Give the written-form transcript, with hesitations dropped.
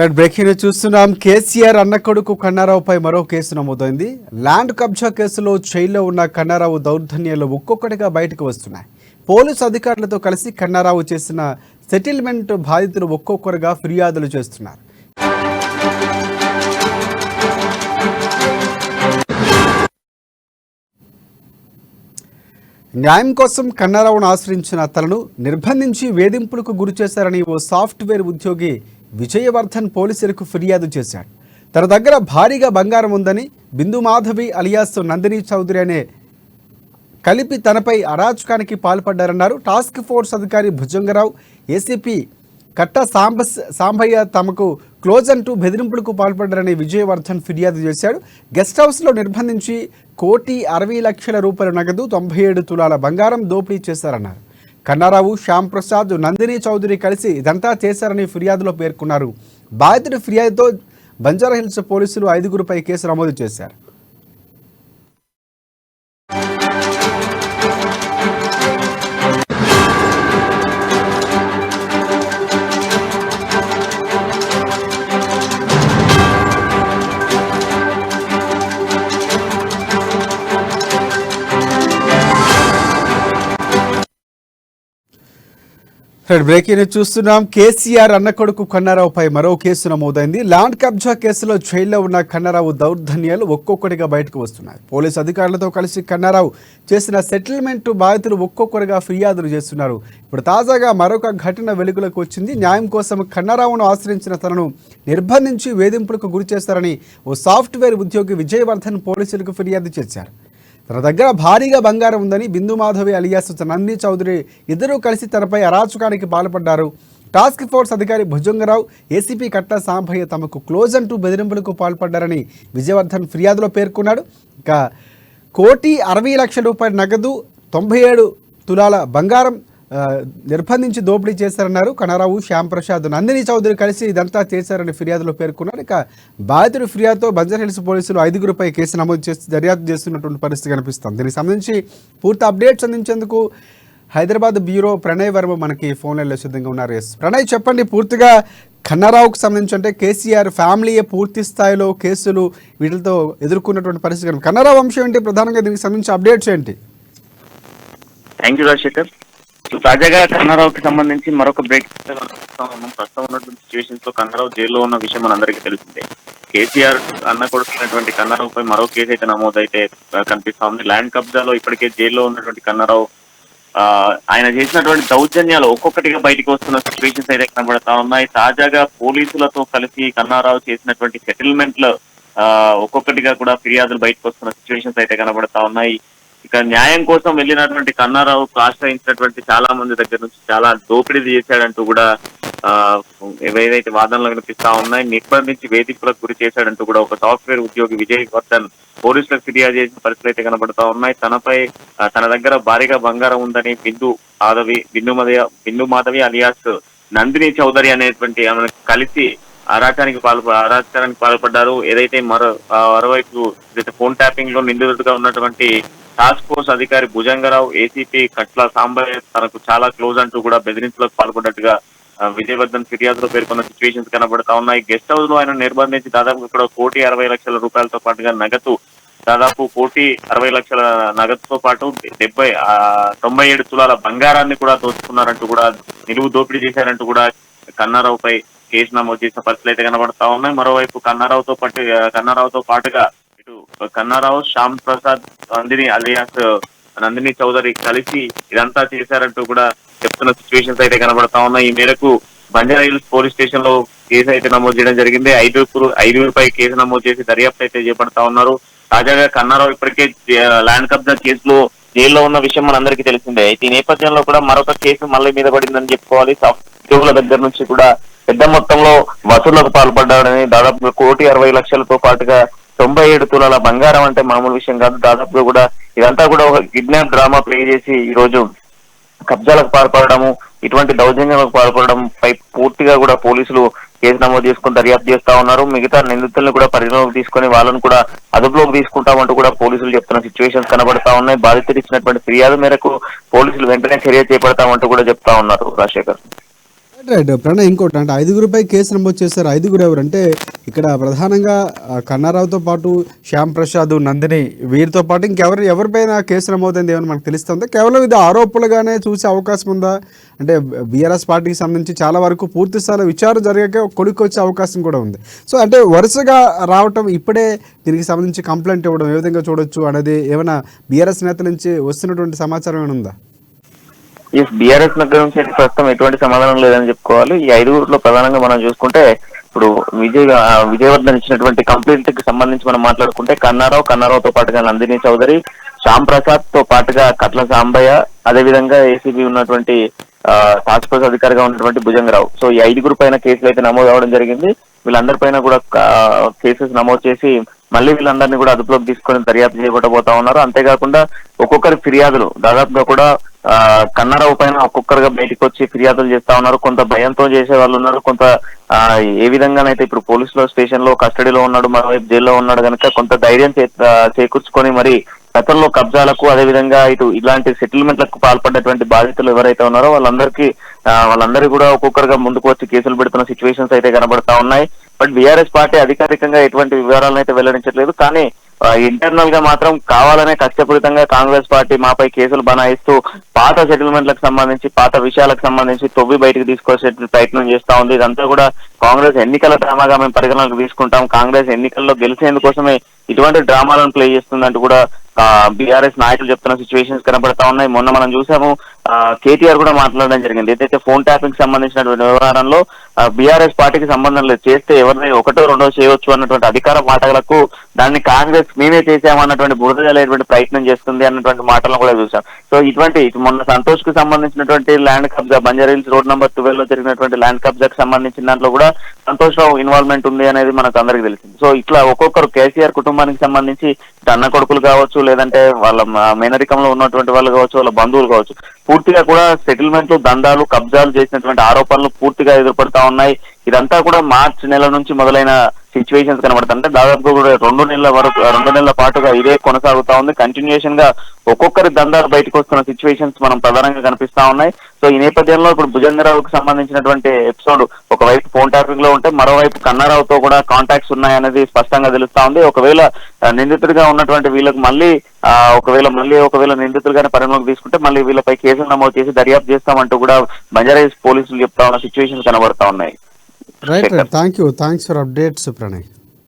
Right breaking news చూస్తున్నాం. కేసీఆర్ అన్న కొడుకు కన్నారావుపై మరో కేసు నమోదైంది. ల్యాండ్ కబ్జా కేసులో జైల్లో ఉన్న కన్నారావు దౌర్జన్యాలు ఒక్కొక్కటిగా బయటకు వస్తున్నాయి. పోలీసు అధికారులతో కలిసి కన్నారావు చేసిన సెటిల్మెంట్ బాధితులు ఒక్కొక్కరుగా ఫిర్యాదులు చేస్తున్నారు. న్యాయం కోసం కన్నారావును ఆశ్రయించిన తనను నిర్బంధించి వేధింపులకు గురి చేశారని ఓ సాఫ్ట్వేర్ ఉద్యోగి విజయవర్ధన్ పోలీసులకు ఫిర్యాదు చేశాడు. తన దగ్గర భారీగా బంగారం ఉందని బిందు మాధవి అలియాస్ నందిని చౌదరి అనే కలిపి తనపై అరాచకానికి పాల్పడ్డారన్నారు. టాస్క్ ఫోర్స్ అధికారి భుజంగరావు, ఏసీపీ కట్ట సాంబయ్య తమకు క్లోజ్ అంటూ బెదిరింపులకు పాల్పడ్డారని విజయవర్ధన్ ఫిర్యాదు చేశాడు. గెస్ట్ హౌస్లో నిర్బంధించి 1,60,00,000 రూపాయల నగదు, 97 తులాల బంగారం దోపిడీ చేశారన్నారు. కన్నారావు, శ్యామ్ ప్రసాద్, నందిని చౌదరి కలిసి ఇదంతా చేశారని ఫిర్యాదులో పేర్కొన్నారు. బాధితుడి ఫిర్యాదుతో బంజారాహిల్స్ పోలీసులు 5గురిపై కేసు నమోదు చేశారు. బ్రేకింగ్ న్యూస్ చూస్తున్నాం. కేసీఆర్ అన్న కొడుకు కన్నారావుపై మరో కేసు నమోదైంది. ల్యాండ్ కబ్జా కేసులో జైల్లో ఉన్న కన్నారావు దౌర్జన్యాలు ఒక్కొక్కటిగా బయటకు వస్తున్నాయి. పోలీసు అధికారులతో కలిసి కన్నారావు చేసిన సెటిల్మెంట్ బాధితులు ఒక్కొక్కరుగా ఫిర్యాదులు చేస్తున్నారు. ఇప్పుడు తాజాగా మరొక ఘటన వెలుగులోకి వచ్చింది. న్యాయం కోసం కన్నారావును ఆశ్రయించిన తనను నిర్బంధించి వేధింపులకు గురి చేశారని ఓ సాఫ్ట్వేర్ ఉద్యోగి విజయవర్ధన్ పోలీసులకు ఫిర్యాదు చేశారు. తన దగ్గర భారీగా బంగారం ఉందని బిందు మాధవి అలియాస్ నందిని చౌదరి ఇద్దరూ కలిసి తనపై అరాచకానికి పాల్పడ్డారు. టాస్క్ ఫోర్స్ అధికారి భుజంగరావు, ఏసీపీ కట్ట సాంబయ్య తమకు క్లోజ్ అంటూ బెదిరింపులకు పాల్పడ్డారని విజయవర్ధన్ ఫిర్యాదులో పేర్కొన్నాడు. ఇక 1,60,00,000 రూపాయల నగదు, 97 తులాల బంగారం నిర్బంధించి దోపిడీ చేశారన్నారు. కన్నారావు, శ్యామ్ ప్రసాద్, నందిని చౌదరి కలిసి ఇదంతా చేశారని ఫిర్యాదులో పేర్కొన్నారు. ఇక బాధితుడి ఫిర్యాదుతో బంజారాహిల్స్ పోలీసులు 5గురిపై కేసు నమోదు చేసి దర్యాప్తు చేస్తున్నటువంటి పరిస్థితి కనిపిస్తుంది. దీనికి సంబంధించి పూర్తి అప్డేట్స్ అందించేందుకు హైదరాబాద్ బ్యూరో ప్రణయ్ వర్మ మనకి ఫోన్ లైన్లో సిద్ధంగా ఉన్నారు. ప్రణయ్, చెప్పండి పూర్తిగా కన్నారావుకు సంబంధించి. అంటే కేసీఆర్ ఫ్యామిలీయే పూర్తి స్థాయిలో కేసులు వీటితో ఎదుర్కొన్నటువంటి పరిస్థితి. కన్నారావు అంశం ఏంటి, ప్రధానంగా దీనికి సంబంధించి అప్డేట్స్ ఏంటి? Thank you Rajasekhar. తాజాగా కన్నారావుకి సంబంధించి మరొక బ్రేక్ ప్రస్తుతం ఉన్నటువంటి సిచ్యువేషన్స్ లో కన్నారావు జైల్లో ఉన్న విషయం మనందరికీ తెలిసిందే. కేసీఆర్ అన్న కొడుకున్నటువంటి కన్నారావుపై మరో కేసు అయితే నమోదైతే కనిపిస్తా ఉంది. ల్యాండ్ కబ్జాలో ఇప్పటికే జైల్లో ఉన్నటువంటి కన్నారావు ఆయన చేసినటువంటి దౌర్జన్యాలు ఒక్కొక్కటిగా బయటకు వస్తున్న సిచ్యువేషన్స్ అయితే కనబడతా ఉన్నాయి. తాజాగా పోలీసులతో కలిసి కన్నారావు చేసినటువంటి సెటిల్మెంట్లు ఒక్కొక్కటిగా కూడా ఫిర్యాదులు బయటకు వస్తున్న సిచ్యువేషన్స్ అయితే కనబడతా ఉన్నాయి. ఇక న్యాయం కోసం వెళ్ళినటువంటి కన్నారావు ఆశ్రయించినటువంటి చాలా మంది దగ్గర నుంచి చాలా దోపిడీ చేశాడంటూ కూడా ఏదైతే వాదనలు కనిపిస్తా ఉన్నాయి. నిర్బంధించి వేధింపులకు గురి చేశాడంటూ కూడా ఒక సాఫ్ట్వేర్ ఉద్యోగి విజయవర్ధన్ పోలీసులకు ఫిర్యాదు చేసిన పరిస్థితులు అయితే కనబడతా ఉన్నాయి. తన దగ్గర భారీగా బంగారం ఉందని బిందు మాధవి అలియాస్ నందిని చౌదరి అనేటువంటి ఆమె కలిసి అరాచకానికి పాల్పడ్డారు. ఏదైతే మరోవైపు ఫోన్ ట్యాపింగ్ లో నిందితుడిగా ఉన్నటువంటి టాస్క్ ఫోర్స్ అధికారి భుజంగరావు, ఏసీపీ కట్ల సాంబయ్య తనకు చాలా క్లోజ్ అంటూ కూడా బెదిరింపులకు పాల్పడ్డట్టుగా విజయవర్ధన్ ఫిర్యాదులో పేర్కొన్న సిచ్యువేషన్స్ కనబడతా ఉన్నాయి. గెస్ట్ హౌస్ లో ఆయన నిర్బంధించి దాదాపు ఇక్కడ 1,60,00,000 రూపాయలతో పాటుగా నగదు, దాదాపు 1,60,00,000 నగదుతో పాటు 97 తులాల బంగారాన్ని కూడా దోచుకున్నారంటూ కూడా నిలువు దోపిడీ చేశారంటూ కూడా కన్నారావుపై కేసు నమోదు చేసిన పరిస్థితులు అయితే కనబడతా ఉన్నాయి. మరోవైపు కన్నారావుతో పాటుగా ఇటు కన్నారావు, శ్యామ్ ప్రసాద్, నందిని చౌదరి కలిసి ఇదంతా చేశారంటూ కూడా చెప్తున్న సిచ్యువేషన్స్ అయితే కనబడతా ఉన్నాయి. ఈ మేరకు బంజారాహిల్స్ పోలీస్ స్టేషన్ లో కేసు అయితే నమోదు చేయడం జరిగింది. 5గురిపై కేసు నమోదు చేసి దర్యాప్తు అయితే చేపడతా ఉన్నారు. తాజాగా కన్నారావు ఇప్పటికే ల్యాండ్ కబ్జా కేసులో జైల్లో ఉన్న విషయం మనందరికీ తెలిసిందే. అయితే ఈ నేపథ్యంలో కూడా మరొక కేసు మళ్ళీ మీద పడిందని చెప్పుకోవాలి. ఉద్యోగుల దగ్గర నుంచి కూడా పెద్ద మొత్తంలో వసూళ్లకు పాల్పడ్డాడని, దాదాపు 1,60,00,000తో పాటుగా 97 తులాల బంగారం అంటే మామూలు విషయం కాదు. దాదాపుగా కూడా ఇదంతా కూడా ఒక కిడ్నాప్ డ్రామా ప్లే చేసి ఈ రోజు కబ్జాలకు పాల్పడము, ఇటువంటి దౌర్జన్యాలకు పాల్పడడం పై పూర్తిగా కూడా పోలీసులు కేసు నమోదు చేసుకుని దర్యాప్తు చేస్తా ఉన్నారు. మిగతా నిందితులను కూడా పరిగణలోకి తీసుకొని వాళ్ళను కూడా అదుపులోకి తీసుకుంటామంటూ కూడా పోలీసులు చెప్తున్న సిచ్యువేషన్స్ కనబడతా ఉన్నాయి. బాధితులు ఇచ్చినటువంటి ఫిర్యాదు మేరకు పోలీసులు వెంటనే చర్య చేపడతామంటూ కూడా చెప్తా ఉన్నారు. రాజశేఖర్. రైట్ ప్రణయ్, ఇంకోటి అంటే 5గురిపై కేసు నమోదు చేశారు. 5గురు ఎవరు అంటే ఇక్కడ ప్రధానంగా కన్నారావుతో పాటు శ్యామ్ ప్రసాద్, నందిని వీరితో పాటు ఎవరిపైన కేసు నమోదైంది ఏమైనా మనకు తెలుస్తుందా? కేవలం ఇది ఆరోపణలుగానే చూసే అవకాశం ఉందా? అంటే బీఆర్ఎస్ పార్టీకి సంబంధించి చాలా వరకు పూర్తి స్థాయిలో విచారణ జరిగాక కొడుకు వచ్చే అవకాశం కూడా ఉంది. సో అంటే వరుసగా రావటం, ఇప్పుడే దీనికి సంబంధించి కంప్లైంట్ ఇవ్వడం ఏ విధంగా చూడొచ్చు అనేది ఏమైనా బీఆర్ఎస్ నేతల నుంచి వస్తున్నటువంటి సమాచారం ఏమైనా ఉందా? బీఆర్ఎస్ దగ్గర నుంచి అయితే ప్రస్తుతం ఎటువంటి సమాధానం లేదని చెప్పుకోవాలి. ఈ 5గురిలో ప్రధానంగా మనం చూసుకుంటే ఇప్పుడు విజయవర్ధన్ ఇచ్చినటువంటి కంప్లైంట్ కి సంబంధించి మనం మాట్లాడుకుంటే కన్నారావుతో పాటుగా నందిని చౌదరి, శ్యామ్ ప్రసాద్ తో పాటుగా కట్ల సాంబయ్య, అదేవిధంగా ఏసీబీ ఉన్నటువంటి టాస్క్ ఫోర్స్ అధికారిగా ఉన్నటువంటి భుజంగరావు. సో ఈ 5గురు పైన కేసులు అయితే నమోదు అవ్వడం జరిగింది. వీళ్ళందరిపైన కూడా కేసెస్ నమోదు చేసి మళ్ళీ వీళ్ళందరినీ కూడా అదుపులోకి తీసుకొని దర్యాప్తు చేయబోతా ఉన్నారు. అంతేకాకుండా ఒక్కొక్కరి ఫిర్యాదులు దాదాపుగా కూడా కన్నారావు పైన ఒక్కొక్కరుగా బయటకు వచ్చి ఫిర్యాదులు చేస్తా ఉన్నారు. కొంత భయంతో చేసే వాళ్ళు ఉన్నారు, కొంత ఏ విధంగానైతే ఇప్పుడు పోలీసుల స్టేషన్ లో కస్టడీలో ఉన్నాడు, మరోవైపు జైల్లో ఉన్నాడు కనుక కొంత ధైర్యం చేకూర్చుకొని మరి గతంలో కబ్జాలకు అదేవిధంగా ఇలాంటి సెటిల్మెంట్లకు పాల్పడ్డటువంటి బాధితులు ఎవరైతే ఉన్నారో వాళ్ళందరూ కూడా ఒక్కొక్కరుగా ముందుకు వచ్చి కేసులు పెడుతున్న సిచ్యువేషన్స్ అయితే కనబడతా ఉన్నాయి. బట్ బీఆర్ఎస్ పార్టీ అధికారికంగా ఎటువంటి వివరాలను అయితే వెల్లడించట్లేదు. కానీ ఇంటర్నల్ గా మాత్రం కావాలనే కష్టపూరితంగా కాంగ్రెస్ పార్టీ మాపై కేసులు బనాయిస్తూ పాత సెటిల్మెంట్లకు సంబంధించి, పాత విషయాలకు సంబంధించి తొవ్వి బయటకు తీసుకొచ్చే ప్రయత్నం చేస్తా ఉంది. ఇదంతా కూడా కాంగ్రెస్ ఎన్నికల డ్రామాగా మేము పరిగణలోకి తీసుకుంటాం. కాంగ్రెస్ ఎన్నికల్లో గెలిచేందుకోసమే ఇటువంటి డ్రామాలను ప్లే చేస్తుందంటూ కూడా బీఆర్ఎస్ నాయకులు చెప్తున్న సిచ్యువేషన్స్ కనబడతా ఉన్నాయి. మొన్న మనం చూసాము, కేటీఆర్ కూడా మాట్లాడడం జరిగింది. ఏదైతే ఫోన్ ట్యాపింగ్ సంబంధించినటువంటి వ్యవహారంలో బీఆర్ఎస్ పార్టీకి సంబంధం లేదు, చేస్తే ఎవరిని ఒకటో రెండో చేయవచ్చు అన్నటువంటి అధికార మాటలకు దాన్ని కాంగ్రెస్ మేమే చేసామన్నటువంటి బురద జల్లేటువంటి ప్రయత్నం చేస్తుంది అన్నటువంటి మాటలను కూడా చూసాం. సో మొన్న సంతోష్ కు సంబంధించినటువంటి ల్యాండ్ కబ్జా, బంజారాహిల్స్ రోడ్ నెంబర్ 12 లో జరిగినటువంటి ల్యాండ్ కబ్జాకి సంబంధించిన దాంట్లో కూడా సంతోష్ రావు ఇన్వాల్వ్మెంట్ ఉంది అనేది మనకు అందరికి తెలిసింది. సో ఇట్లా ఒక్కొక్కరు కేసీఆర్ కుటుంబానికి సంబంధించి అన్న కొడుకులు కావచ్చు, లేదంటే వాళ్ళ మేనరికంలో ఉన్నటువంటి వాళ్ళు కావచ్చు, వాళ్ళ బంధువులు కావచ్చు, పూర్తిగా కూడా సెటిల్మెంట్లు, దందాలు, కబ్జాలు చేసినటువంటి ఆరోపణలు పూర్తిగా ఎదుర్కొడతా ఉన్నాయి. ఇదంతా కూడా మార్చి నెల నుంచి మొదలైన సిచ్యువేషన్స్ కనబడుతుంది. అంటే దాదాపు కూడా 2 నెలల పాటుగా ఇదే కొనసాగుతా ఉంది. కంటిన్యూషన్ గా ఒక్కొక్కరి దందాలు బయటకు వస్తున్న సిచ్యువేషన్స్ మనం ప్రధానంగా కనిపిస్తా ఉన్నాయి. సో ఈ నేపథ్యంలో ఇప్పుడు భుజంగరావుకు సంబంధించినటువంటి ఎపిసోడ్ ఒకవైపు ఫోన్ ట్యాపింగ్ లో ఉంటే, మరోవైపు కన్నారావుతో కూడా కాంటాక్ట్స్ ఉన్నాయనేది స్పష్టంగా తెలుస్తా ఉంది. ఒకవేళ నిందితుడిగా ఉన్నటువంటి వీళ్ళకి ఒకవేళ నిందితులుగానే పరిగణలోకి తీసుకుంటే మళ్ళీ వీళ్ళపై కేసులు నమోదు చేసి దర్యాప్తు చేస్తామంటూ కూడా బంజారాహిల్స్ పోలీసులు చెప్తా ఉన్న సిచ్యువేషన్స్ కనబడతా ఉన్నాయి. Right, thanks for updates Pranay.